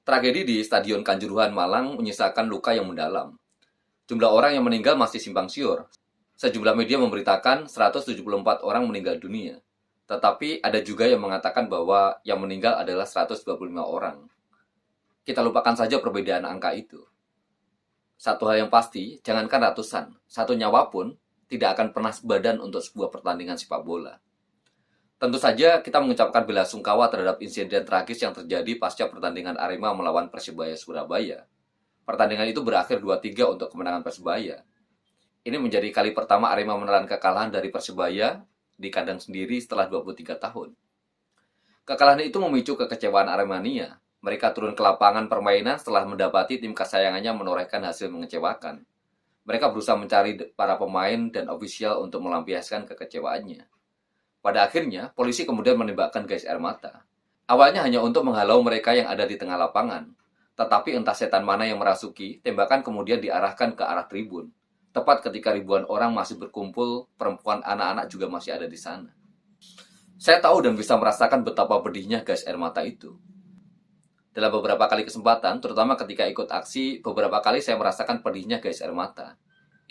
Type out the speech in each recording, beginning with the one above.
Tragedi di Stadion Kanjuruhan Malang menyisakan luka yang mendalam. Jumlah orang yang meninggal masih simpang siur. Sejumlah media memberitakan 174 orang meninggal dunia. Tetapi ada juga yang mengatakan bahwa yang meninggal adalah 125 orang. Kita lupakan saja perbedaan angka itu. Satu hal yang pasti, jangankan ratusan, satu nyawa pun tidak akan pernah sebadan untuk sebuah pertandingan sepak bola. Tentu saja kita mengucapkan bela sungkawa terhadap insiden tragis yang terjadi pasca pertandingan Arema melawan Persebaya Surabaya. Pertandingan itu berakhir 2-3 untuk kemenangan Persebaya. Ini menjadi kali pertama Arema menelan kekalahan dari Persebaya di kandang sendiri setelah 23 tahun. Kekalahan itu memicu kekecewaan Aremania. Mereka turun ke lapangan permainan setelah mendapati tim kesayangannya menorehkan hasil mengecewakan. Mereka berusaha mencari para pemain dan ofisial untuk melampiaskan kekecewaannya. Pada akhirnya, polisi kemudian menembakkan gas air mata. Awalnya hanya untuk menghalau mereka yang ada di tengah lapangan. Tetapi entah setan mana yang merasuki, tembakan kemudian diarahkan ke arah tribun. Tepat ketika ribuan orang masih berkumpul, perempuan anak-anak juga masih ada di sana. Saya tahu dan bisa merasakan betapa pedihnya gas air mata itu. Dalam beberapa kali kesempatan, terutama ketika ikut aksi, beberapa kali saya merasakan pedihnya gas air mata.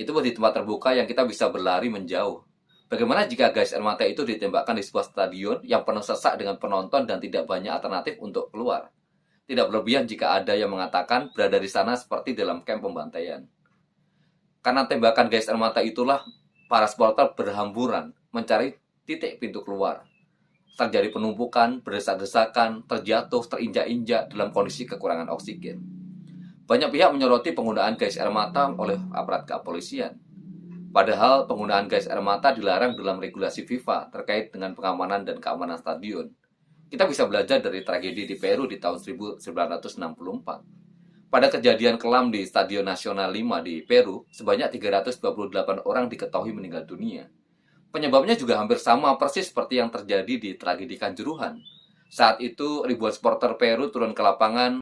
Itu di tempat terbuka yang kita bisa berlari menjauh. Bagaimana jika gas air mata itu ditembakkan di sebuah stadion yang penuh sesak dengan penonton dan tidak banyak alternatif untuk keluar? Tidak berlebihan jika ada yang mengatakan berada di sana seperti dalam kamp pembantaian. Karena tembakan gas air mata itulah para supporter berhamburan mencari titik pintu keluar. Terjadi penumpukan, berdesak-desakan, terjatuh, terinjak-injak dalam kondisi kekurangan oksigen. Banyak pihak menyoroti penggunaan gas air mata oleh aparat kepolisian. Padahal penggunaan gas air mata dilarang dalam regulasi FIFA terkait dengan pengamanan dan keamanan stadion. Kita bisa belajar dari tragedi di Peru di tahun 1964. Pada kejadian kelam di Stadion Nasional 5 di Peru, sebanyak 328 orang diketahui meninggal dunia. Penyebabnya juga hampir sama persis seperti yang terjadi di tragedi Kanjuruhan. Saat itu, ribuan supporter Peru turun ke lapangan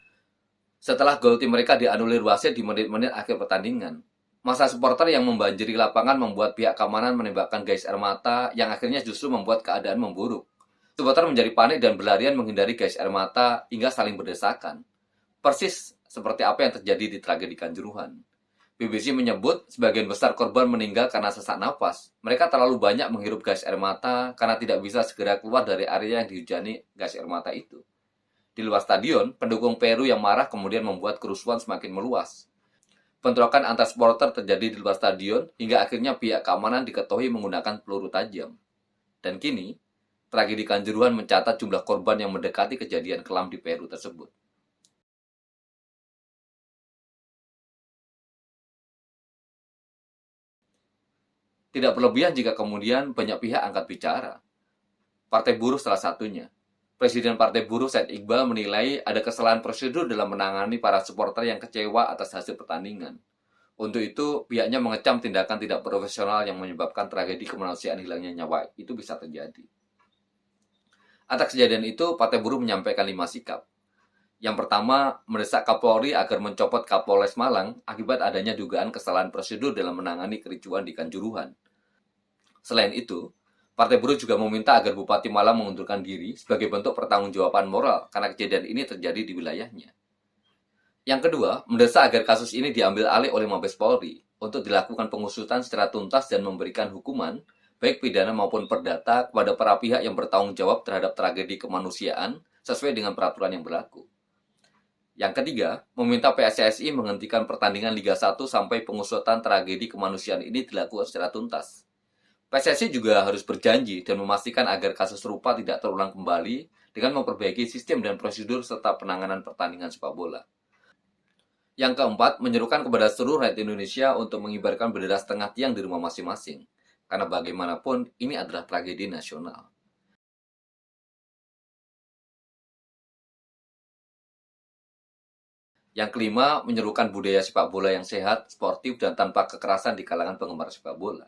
setelah gol tim mereka dianulir wasit di menit-menit akhir pertandingan. Masa supporter yang membanjiri lapangan membuat pihak keamanan menembakkan gas air mata yang akhirnya justru membuat keadaan memburuk. Supporter menjadi panik dan berlarian menghindari gas air mata hingga saling berdesakan. Persis seperti apa yang terjadi di tragedi Kanjuruhan. BBC menyebut sebagian besar korban meninggal karena sesak napas. Mereka terlalu banyak menghirup gas air mata karena tidak bisa segera keluar dari area yang dihujani gas air mata itu. Di luar stadion, pendukung Peru yang marah kemudian membuat kerusuhan semakin meluas. Bentrokan antar supporter terjadi di luar stadion hingga akhirnya pihak keamanan diketahui menggunakan peluru tajam. Dan kini, tragedi Kanjuruhan mencatat jumlah korban yang mendekati kejadian kelam di Peru tersebut. Tidak berlebihan jika kemudian banyak pihak angkat bicara. Partai Buruh salah satunya. Presiden Partai Buruh Said Iqbal menilai ada kesalahan prosedur dalam menangani para supporter yang kecewa atas hasil pertandingan. Untuk itu, pihaknya mengecam tindakan tidak profesional yang menyebabkan tragedi kemanusiaan hilangnya nyawa itu bisa terjadi. Atas kejadian itu, Partai Buruh menyampaikan 5 sikap. Yang pertama, mendesak Kapolri agar mencopot Kapolres Malang akibat adanya dugaan kesalahan prosedur dalam menangani kericuan di Kanjuruhan. Selain itu, Partai Buruh juga meminta agar Bupati Malang mengundurkan diri sebagai bentuk pertanggungjawaban moral karena kejadian ini terjadi di wilayahnya. Yang kedua, mendesak agar kasus ini diambil alih oleh Mabes Polri untuk dilakukan pengusutan secara tuntas dan memberikan hukuman, baik pidana maupun perdata, kepada para pihak yang bertanggung jawab terhadap tragedi kemanusiaan sesuai dengan peraturan yang berlaku. Yang ketiga, meminta PSSI menghentikan pertandingan Liga 1 sampai pengusutan tragedi kemanusiaan ini dilakukan secara tuntas. PSSI juga harus berjanji dan memastikan agar kasus serupa tidak terulang kembali dengan memperbaiki sistem dan prosedur serta penanganan pertandingan sepak bola. Yang keempat, menyerukan kepada seluruh rakyat Indonesia untuk mengibarkan bendera setengah tiang di rumah masing-masing. Karena bagaimanapun, ini adalah tragedi nasional. Yang kelima, menyerukan budaya sepak bola yang sehat, sportif, dan tanpa kekerasan di kalangan penggemar sepak bola.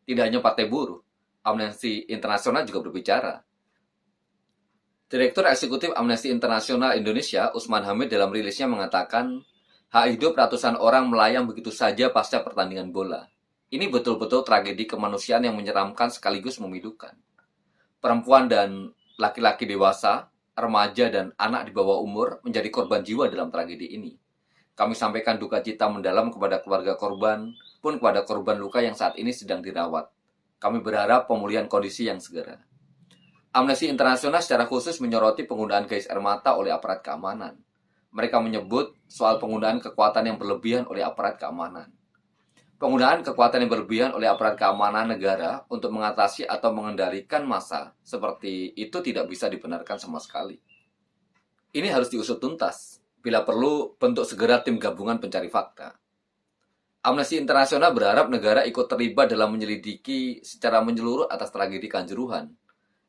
Tidak hanya Partai Buruh, Amnesty International juga berbicara. Direktur Eksekutif Amnesty International Indonesia, Usman Hamid, dalam rilisnya mengatakan, hak hidup ratusan orang melayang begitu saja pasca pertandingan bola. Ini betul-betul tragedi kemanusiaan yang menyeramkan sekaligus memilukan. Perempuan dan laki-laki dewasa remaja, dan anak di bawah umur menjadi korban jiwa dalam tragedi ini. Kami sampaikan duka cita mendalam kepada keluarga korban, pun kepada korban luka yang saat ini sedang dirawat. Kami berharap pemulihan kondisi yang segera. Amnesty International secara khusus menyoroti penggunaan gas air mata oleh aparat keamanan. Mereka menyebut soal penggunaan kekuatan yang berlebihan oleh aparat keamanan. Penggunaan kekuatan yang berlebihan oleh aparat keamanan negara untuk mengatasi atau mengendalikan massa seperti itu tidak bisa dibenarkan sama sekali. Ini harus diusut tuntas. Bila perlu, bentuk segera tim gabungan pencari fakta. Amnesty International berharap negara ikut terlibat dalam menyelidiki secara menyeluruh atas tragedi Kanjuruhan.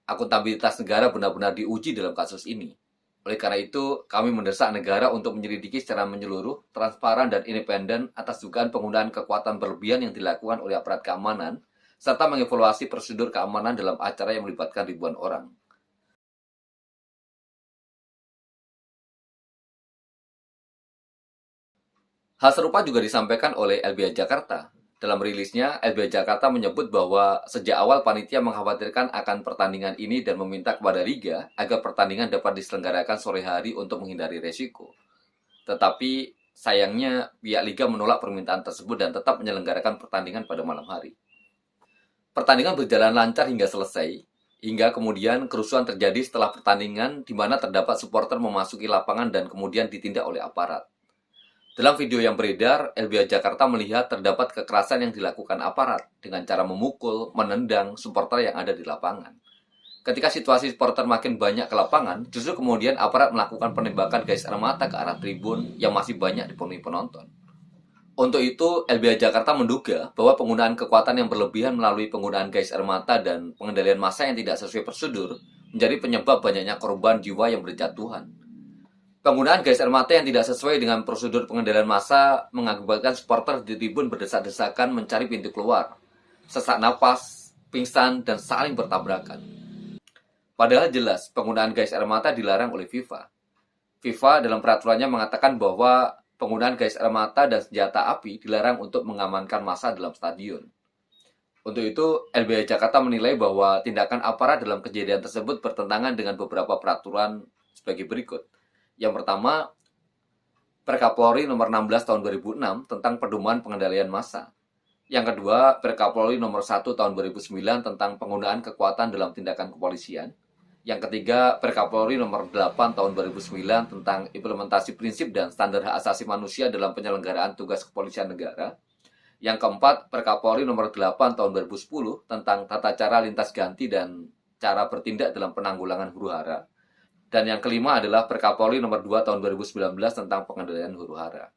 Akuntabilitas negara benar-benar diuji dalam kasus ini. Oleh karena itu, kami mendesak negara untuk menyelidiki secara menyeluruh, transparan, dan independen atas dugaan penggunaan kekuatan berlebihan yang dilakukan oleh aparat keamanan, serta mengevaluasi prosedur keamanan dalam acara yang melibatkan ribuan orang. Hal serupa juga disampaikan oleh LBH Jakarta. Dalam rilisnya, LBH Jakarta menyebut bahwa sejak awal panitia mengkhawatirkan akan pertandingan ini dan meminta kepada Liga agar pertandingan dapat diselenggarakan sore hari untuk menghindari resiko. Tetapi sayangnya pihak Liga menolak permintaan tersebut dan tetap menyelenggarakan pertandingan pada malam hari. Pertandingan berjalan lancar hingga selesai, hingga kemudian kerusuhan terjadi setelah pertandingan di mana terdapat supporter memasuki lapangan dan kemudian ditindak oleh aparat. Dalam video yang beredar, LBH Jakarta melihat terdapat kekerasan yang dilakukan aparat dengan cara memukul, menendang supporter yang ada di lapangan. Ketika situasi supporter makin banyak ke lapangan, justru kemudian aparat melakukan penembakan gas air mata ke arah tribun yang masih banyak dipenuhi penonton. Untuk itu, LBH Jakarta menduga bahwa penggunaan kekuatan yang berlebihan melalui penggunaan gas air mata dan pengendalian massa yang tidak sesuai prosedur menjadi penyebab banyaknya korban jiwa yang berjatuhan. Penggunaan gas air mata yang tidak sesuai dengan prosedur pengendalian massa mengakibatkan supporter di tribun berdesak-desakan mencari pintu keluar, sesak napas, pingsan, dan saling bertabrakan. Padahal jelas penggunaan gas air mata dilarang oleh FIFA. FIFA dalam peraturannya mengatakan bahwa penggunaan gas air mata dan senjata api dilarang untuk mengamankan massa dalam stadion. Untuk itu, LBH Jakarta menilai bahwa tindakan aparat dalam kejadian tersebut bertentangan dengan beberapa peraturan sebagai berikut. Yang pertama, Perkapolri nomor 16 tahun 2006 tentang pedoman pengendalian massa. Yang kedua, Perkapolri nomor 1 tahun 2009 tentang penggunaan kekuatan dalam tindakan kepolisian. Yang ketiga, Perkapolri nomor 8 tahun 2009 tentang implementasi prinsip dan standar hak asasi manusia dalam penyelenggaraan tugas kepolisian negara. Yang keempat, Perkapolri nomor 8 tahun 2010 tentang tata cara lintas ganti dan cara bertindak dalam penanggulangan huru-hara. Dan yang kelima adalah Perkapolri nomor 2 tahun 2019 tentang pengendalian huru-hara.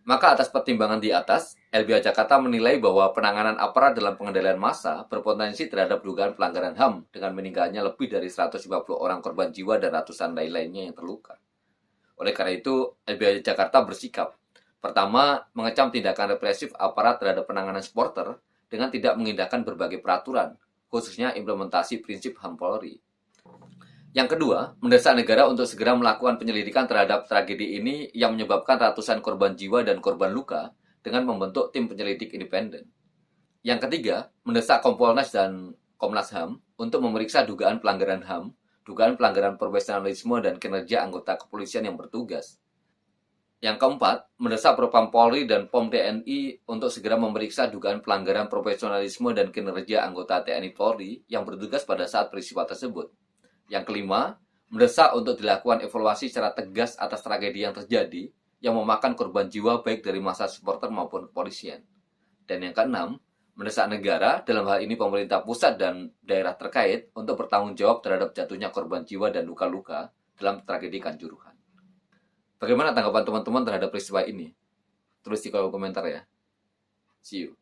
Maka atas pertimbangan di atas, LBH Jakarta menilai bahwa penanganan aparat dalam pengendalian massa berpotensi terhadap dugaan pelanggaran HAM dengan meninggalnya lebih dari 150 orang korban jiwa dan ratusan lain-lainnya yang terluka. Oleh karena itu, LBH Jakarta bersikap. Pertama, mengecam tindakan represif aparat terhadap penanganan supporter dengan tidak mengindahkan berbagai peraturan, khususnya implementasi prinsip HAM Polri. Yang kedua, mendesak negara untuk segera melakukan penyelidikan terhadap tragedi ini yang menyebabkan ratusan korban jiwa dan korban luka dengan membentuk tim penyelidik independen. Yang ketiga, mendesak Kompolnas dan Komnas HAM untuk memeriksa dugaan pelanggaran HAM, dugaan pelanggaran profesionalisme dan kinerja anggota kepolisian yang bertugas. Yang keempat, mendesak Propam Polri dan POM TNI untuk segera memeriksa dugaan pelanggaran profesionalisme dan kinerja anggota TNI Polri yang bertugas pada saat peristiwa tersebut. Yang kelima, mendesak untuk dilakukan evaluasi secara tegas atas tragedi yang terjadi yang memakan korban jiwa baik dari massa supporter maupun kepolisian. Dan yang keenam, mendesak negara, dalam hal ini pemerintah pusat dan daerah terkait, untuk bertanggung jawab terhadap jatuhnya korban jiwa dan luka-luka dalam tragedi Kanjuruhan. Bagaimana tanggapan teman-teman terhadap peristiwa ini? Tulis di kolom komentar ya. See you.